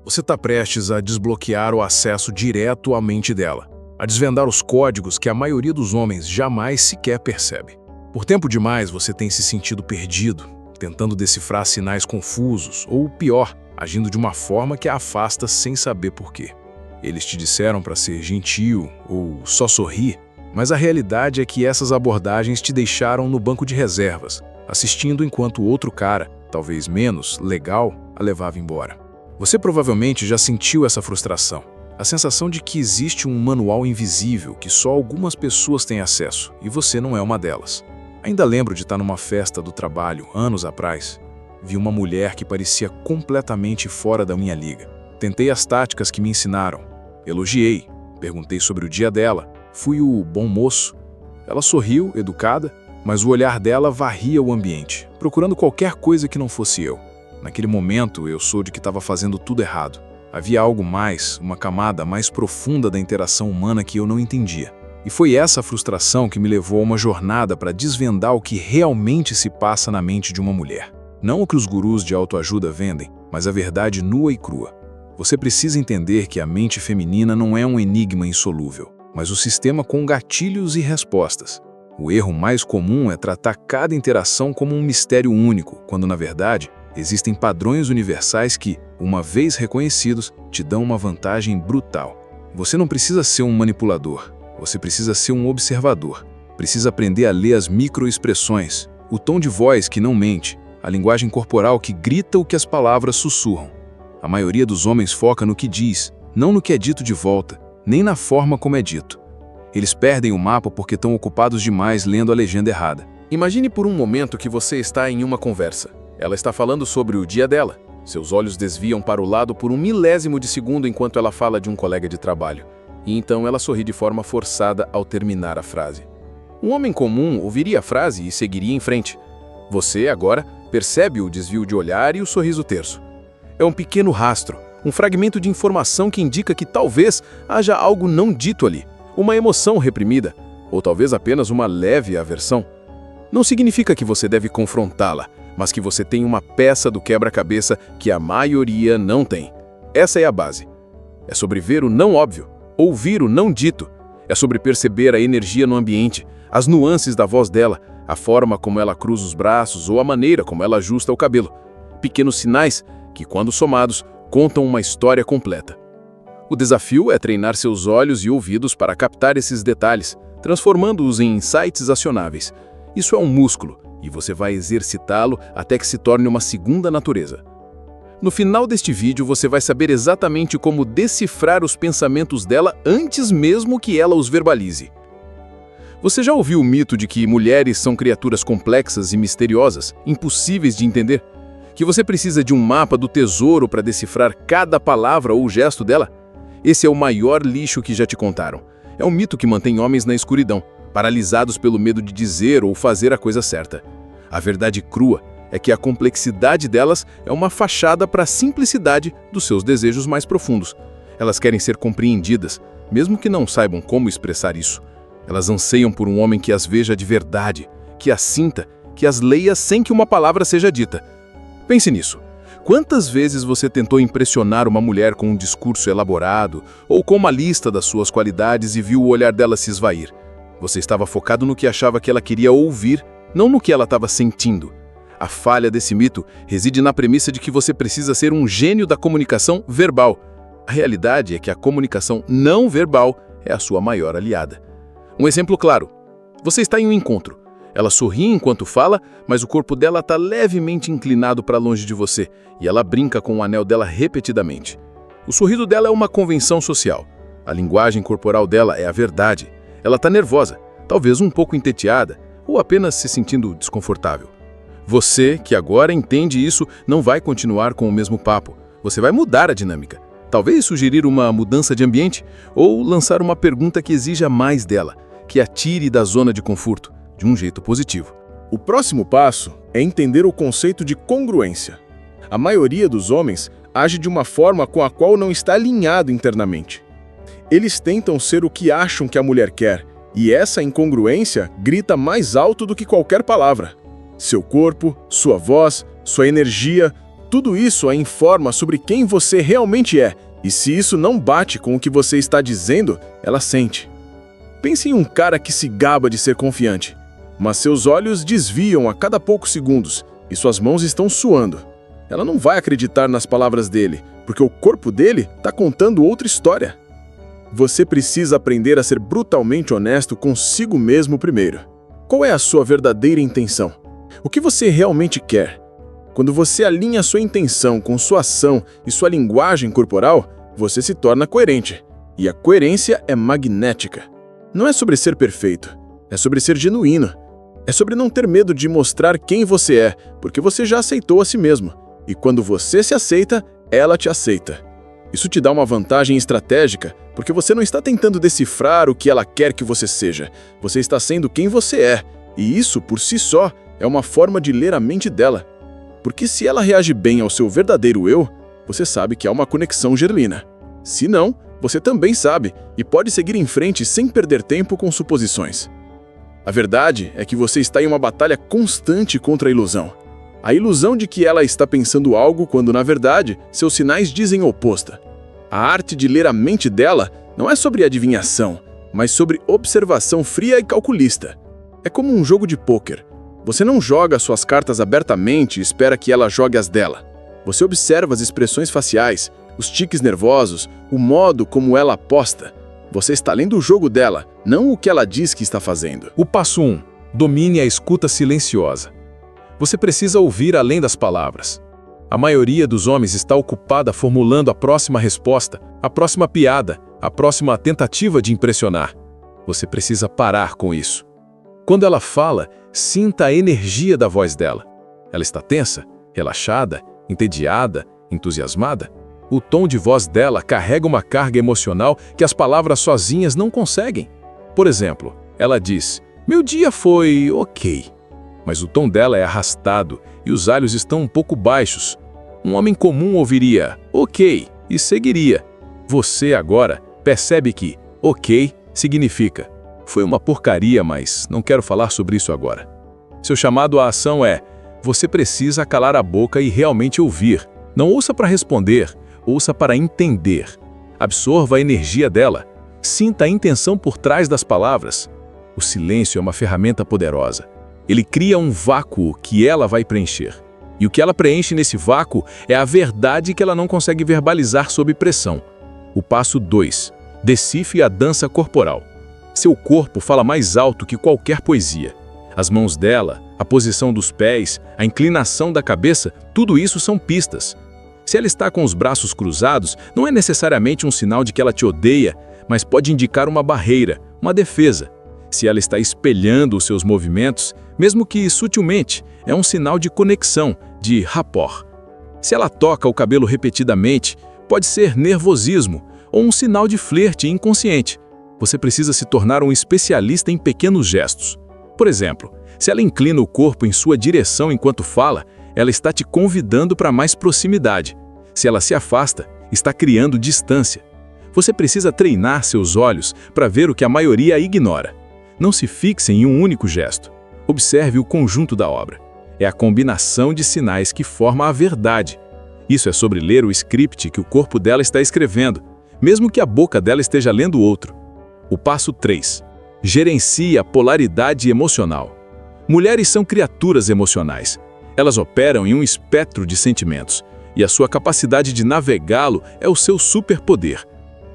Você está prestes a desbloquear o acesso direto à mente dela, a desvendar os códigos que a maioria dos homens jamais sequer percebe. Por tempo demais você tem se sentido perdido, tentando decifrar sinais confusos, ou pior, agindo de uma forma que a afasta sem saber por quê. Eles te disseram para ser gentil ou só sorrir, mas a realidade é que essas abordagens te deixaram no banco de reservas, assistindo enquanto o outro cara, talvez menos legal, a levava embora. Você provavelmente já sentiu essa frustração, a sensação de que existe um manual invisível que só algumas pessoas têm acesso e você não é uma delas. Ainda lembro de estar numa festa do trabalho, anos atrás. Vi uma mulher que parecia completamente fora da minha liga. Tentei as táticas que me ensinaram. Elogiei, perguntei sobre o dia dela, fui o bom moço. Ela sorriu, educada, mas o olhar dela varria o ambiente, procurando qualquer coisa que não fosse eu. Naquele momento, eu soube que estava fazendo tudo errado. Havia algo mais, uma camada mais profunda da interação humana que eu não entendia. E foi essa frustração que me levou a uma jornada para desvendar o que realmente se passa na mente de uma mulher. Não o que os gurus de autoajuda vendem, mas a verdade nua e crua. Você precisa entender que a mente feminina não é um enigma insolúvel, mas o sistema com gatilhos e respostas. O erro mais comum é tratar cada interação como um mistério único, quando na verdade existem padrões universais que, uma vez reconhecidos, te dão uma vantagem brutal. Você não precisa ser um manipulador, você precisa ser um observador. Precisa aprender a ler as microexpressões, o tom de voz que não mente, a linguagem corporal que grita o que as palavras sussurram. A maioria dos homens foca no que diz, não no que é dito de volta, nem na forma como é dito. Eles perdem o mapa porque estão ocupados demais lendo a legenda errada. Imagine por um momento que você está em uma conversa. Ela está falando sobre o dia dela. Seus olhos desviam para o lado por um milésimo de segundo enquanto ela fala de um colega de trabalho. E então ela sorri de forma forçada ao terminar a frase. Um homem comum ouviria a frase e seguiria em frente. Você, agora, percebe o desvio de olhar e o sorriso terso. É um pequeno rastro, um fragmento de informação que indica que talvez haja algo não dito ali, uma emoção reprimida, ou talvez apenas uma leve aversão. Não significa que você deve confrontá-la, mas que você tem uma peça do quebra-cabeça que a maioria não tem. Essa é a base. É sobre ver o não óbvio, ouvir o não dito. É sobre perceber a energia no ambiente, as nuances da voz dela, a forma como ela cruza os braços ou a maneira como ela ajusta o cabelo. Pequenos sinais que, quando somados, contam uma história completa. O desafio é treinar seus olhos e ouvidos para captar esses detalhes, transformando-os em insights acionáveis. Isso é um músculo, e você vai exercitá-lo até que se torne uma segunda natureza. No final deste vídeo, você vai saber exatamente como decifrar os pensamentos dela antes mesmo que ela os verbalize. Você já ouviu o mito de que mulheres são criaturas complexas e misteriosas, impossíveis de entender? Que você precisa de um mapa do tesouro para decifrar cada palavra ou gesto dela? Esse é o maior lixo que já te contaram. É um mito que mantém homens na escuridão, paralisados pelo medo de dizer ou fazer a coisa certa. A verdade crua é que a complexidade delas é uma fachada para a simplicidade dos seus desejos mais profundos. Elas querem ser compreendidas, mesmo que não saibam como expressar isso. Elas anseiam por um homem que as veja de verdade, que as sinta, que as leia sem que uma palavra seja dita. Pense nisso. Quantas vezes você tentou impressionar uma mulher com um discurso elaborado ou com uma lista das suas qualidades e viu o olhar dela se esvair? Você estava focado no que achava que ela queria ouvir, não no que ela estava sentindo. A falha desse mito reside na premissa de que você precisa ser um gênio da comunicação verbal. A realidade é que a comunicação não verbal é a sua maior aliada. Um exemplo claro. Você está em um encontro. Ela sorri enquanto fala, mas o corpo dela está levemente inclinado para longe de você e ela brinca com o anel dela repetidamente. O sorriso dela é uma convenção social. A linguagem corporal dela é a verdade. Ela está nervosa, talvez um pouco enteteada ou apenas se sentindo desconfortável. Você, que agora entende isso, não vai continuar com o mesmo papo. Você vai mudar a dinâmica. Talvez sugerir uma mudança de ambiente ou lançar uma pergunta que exija mais dela, que a tire da zona de conforto, de um jeito positivo. O próximo passo é entender o conceito de congruência. A maioria dos homens age de uma forma com a qual não está alinhado internamente. Eles tentam ser o que acham que a mulher quer, e essa incongruência grita mais alto do que qualquer palavra. Seu corpo, sua voz, sua energia, Tudo isso a informa sobre quem você realmente é, e se isso não bate com o que você está dizendo, ela sente. Pense em um cara que se gaba de ser confiante, mas seus olhos desviam a cada poucos segundos e suas mãos estão suando. Ela não vai acreditar nas palavras dele, porque o corpo dele está contando outra história. Você precisa aprender a ser brutalmente honesto consigo mesmo primeiro. Qual é a sua verdadeira intenção? O que você realmente quer? Quando você alinha sua intenção com sua ação e sua linguagem corporal, você se torna coerente. E a coerência é magnética. Não é sobre ser perfeito, é sobre ser genuíno. É sobre não ter medo de mostrar quem você é, porque você já aceitou a si mesmo. E quando você se aceita, ela te aceita. Isso te dá uma vantagem estratégica, porque você não está tentando decifrar o que ela quer que você seja. Você está sendo quem você é, e isso, por si só, é uma forma de ler a mente dela. Porque se ela reage bem ao seu verdadeiro eu, você sabe que há uma conexão gerlina. Se não, você também sabe, e pode seguir em frente sem perder tempo com suposições. A verdade é que você está em uma batalha constante contra a ilusão. A ilusão de que ela está pensando algo quando, na verdade, seus sinais dizem o oposto. A arte de ler a mente dela não é sobre adivinhação, mas sobre observação fria e calculista. É como um jogo de pôquer. Você não joga suas cartas abertamente e espera que ela jogue as dela. Você observa as expressões faciais, os tiques nervosos, o modo como ela aposta. Você está lendo o jogo dela, não o que ela diz que está fazendo. O passo 1. Domine a escuta silenciosa. Você precisa ouvir além das palavras. A maioria dos homens está ocupada formulando a próxima resposta, a próxima piada, a próxima tentativa de impressionar. Você precisa parar com isso. Quando ela fala, sinta a energia da voz dela. Ela está tensa, relaxada, entediada, entusiasmada? O tom de voz dela carrega uma carga emocional que as palavras sozinhas não conseguem. Por exemplo, ela diz, meu dia foi ok. Mas o tom dela é arrastado e os olhos estão um pouco baixos. Um homem comum ouviria, ok, e seguiria. Você agora percebe que ok significa, foi uma porcaria, mas não quero falar sobre isso agora. Seu chamado à ação é, você precisa calar a boca e realmente ouvir. Não ouça para responder, ouça para entender. Absorva a energia dela. Sinta a intenção por trás das palavras. O silêncio é uma ferramenta poderosa. Ele cria um vácuo que ela vai preencher. E o que ela preenche nesse vácuo é a verdade que ela não consegue verbalizar sob pressão. O passo 2. Decifre a dança corporal. Seu corpo fala mais alto que qualquer poesia. As mãos dela, a posição dos pés, a inclinação da cabeça, tudo isso são pistas. Se ela está com os braços cruzados, não é necessariamente um sinal de que ela te odeia, mas pode indicar uma barreira, uma defesa. Se ela está espelhando os seus movimentos, mesmo que sutilmente, é um sinal de conexão, de rapport. Se ela toca o cabelo repetidamente, pode ser nervosismo ou um sinal de flerte inconsciente. Você precisa se tornar um especialista em pequenos gestos. Por exemplo, se ela inclina o corpo em sua direção enquanto fala, ela está te convidando para mais proximidade. Se ela se afasta, está criando distância. Você precisa treinar seus olhos para ver o que a maioria ignora. Não se fixe em um único gesto. Observe o conjunto da obra. É a combinação de sinais que forma a verdade. Isso é sobre ler o script que o corpo dela está escrevendo, mesmo que a boca dela esteja lendo outro. O passo 3. Gerencie a polaridade emocional. Mulheres são criaturas emocionais. Elas operam em um espectro de sentimentos, e a sua capacidade de navegá-lo é o seu superpoder.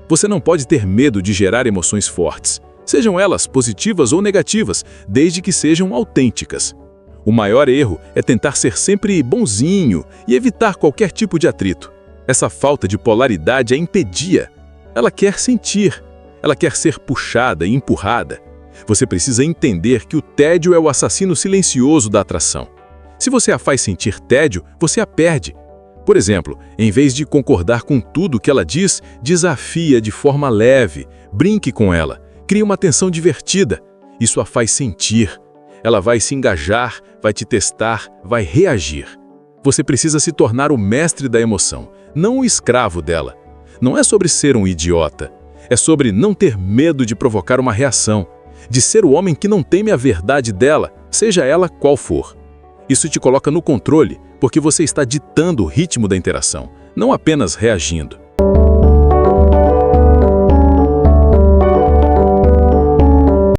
Você não pode ter medo de gerar emoções fortes, sejam elas positivas ou negativas, desde que sejam autênticas. O maior erro é tentar ser sempre bonzinho e evitar qualquer tipo de atrito. Essa falta de polaridade a impedia. Ela quer sentir, ela quer ser puxada e empurrada. Você precisa entender que o tédio é o assassino silencioso da atração. Se você a faz sentir tédio, você a perde. Por exemplo, em vez de concordar com tudo que ela diz, desafia de forma leve, brinque com ela, crie uma tensão divertida. Isso a faz sentir. Ela vai se engajar, vai te testar, vai reagir. Você precisa se tornar o mestre da emoção, não o escravo dela. Não é sobre ser um idiota. É sobre não ter medo de provocar uma reação, de ser o homem que não teme a verdade dela, seja ela qual for. Isso te coloca no controle, porque você está ditando o ritmo da interação, não apenas reagindo.